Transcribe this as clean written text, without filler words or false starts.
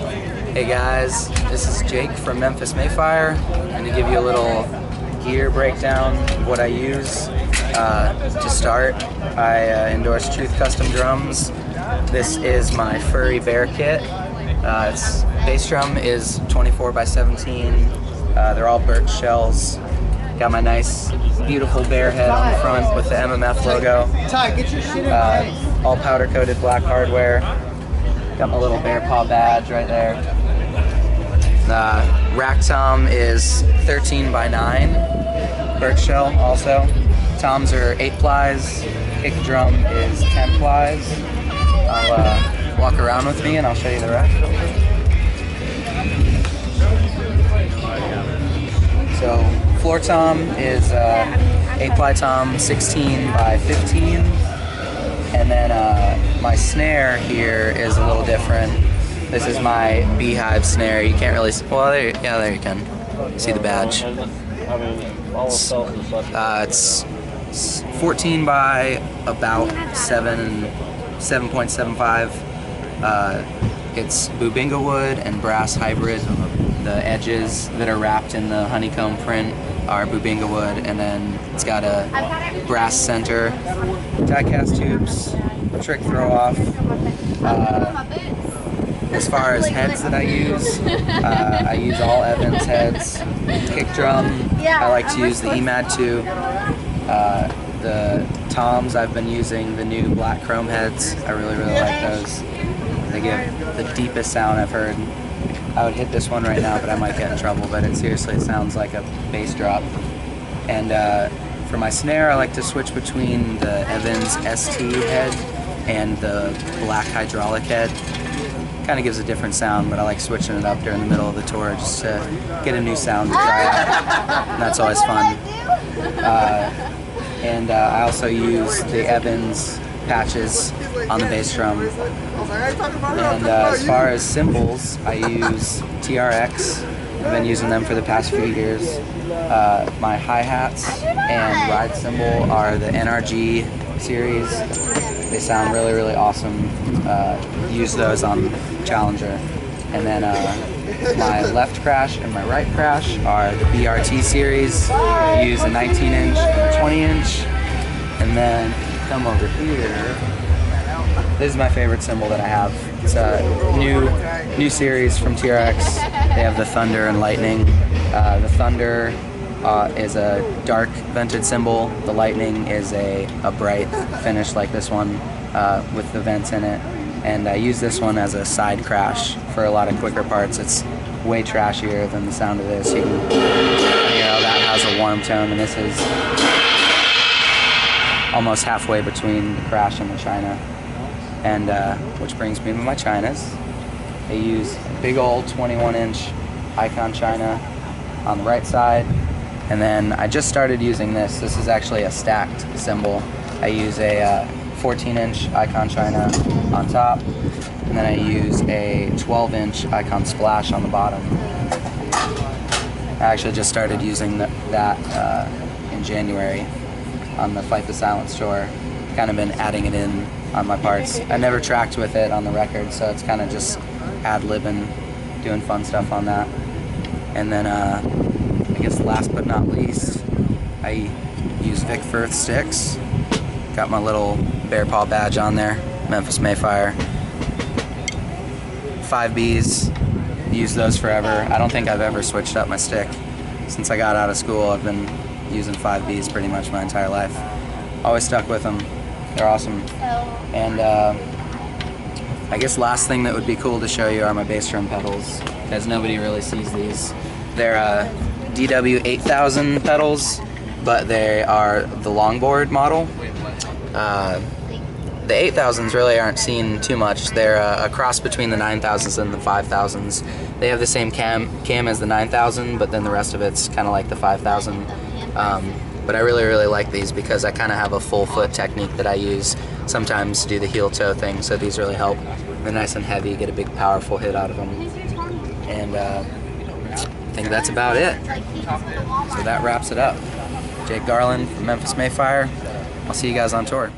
Hey guys, this is Jake from Memphis Mayfire. I'm going to give you a little gear breakdown of what I use. To start, I endorse Truth Custom Drums. This is my Furry Bear kit. Its bass drum is 24x17. They're all birch shells. Got my nice, beautiful bear head on the front with the MMF logo. All powder coated black hardware. Got my little bear paw badge right there. Rack tom is 13x9, birch shell also. Toms are 8 plies. Kick drum is 10 plies. I'll walk around with me and I'll show you the rest. So floor tom is 8 ply tom, 16x15. And then my snare here is a little different. This is my Beehive Snare. You can't really see, well, there you can see the badge. It's 14 by about 7.75. It's Bubinga wood and brass hybrid. The edges that are wrapped in the honeycomb print are Bubinga wood, and then it's got a brass center, die-cast tubes, trick throw-off. As far as heads that I use all Evans heads. Kick drum, I like to use the EMAD2. The toms, I've been using the new black chrome heads. I really like those. They give the deepest sound I've heard. I would hit this one right now, but I might get in trouble, but it sounds like a bass drop. And for my snare, I like to switch between the Evans ST head and the black hydraulic head. Kind of gives a different sound, but I like switching it up during the middle of the tour just to get a new sound to try out. And that's always fun. I also use the Evans patches on the bass drum. And as far as cymbals, I use TRX. I've been using them for the past few years. My hi-hats and ride cymbal are the NRG series. They sound really awesome. Use those on Challenger. And then my left crash and my right crash are the BRT series. I use a 19-inch and a 20-inch. And then come over here. This is my favorite cymbal that I have. It's a new series from TRX. They have the Thunder and Lightning. The Thunder is a dark vented cymbal. The Lightning is a bright finish like this one with the vents in it. And I use this one as a side crash for a lot of quicker parts. It's way trashier than the sound of this. You can hear that has a warm tone, and this is almost halfway between the crash and the China. And which brings me to my Chinas. I use a big old 21-inch Icon China on the right side. And then I just started using this. This is actually a stacked cymbal. I use a 14-inch Icon China on top, and then I use a 12-inch Icon Splash on the bottom. I actually just started using that in January on the Fight the Silence tour. Kind of been adding it in on my parts. I never tracked with it on the record, so it's kind of just ad-libbing, doing fun stuff on that. And then I guess last but not least, I use Vic Firth sticks. Got my little bear paw badge on there, Memphis Mayfire. 5Bs, use those forever. I don't think I've ever switched up my stick. Since I got out of school, I've been using 5Bs pretty much my entire life. Always stuck with them. They're awesome. And I guess last thing that would be cool to show you are my bass drum pedals, because nobody really sees these. They're DW 8000 pedals, but they are the longboard model. The 8000s really aren't seen too much. They're a cross between the 9000s and the 5000s. They have the same cam as the 9000, but then the rest of it's kind of like the 5000. But I really like these because I kind of have a full foot technique that I use sometimes to do the heel toe thing, so these really help. They're nice and heavy, get a big powerful hit out of them. And I think that's about it. So that wraps it up. Jake Garland from Memphis Mayfire. I'll see you guys on tour.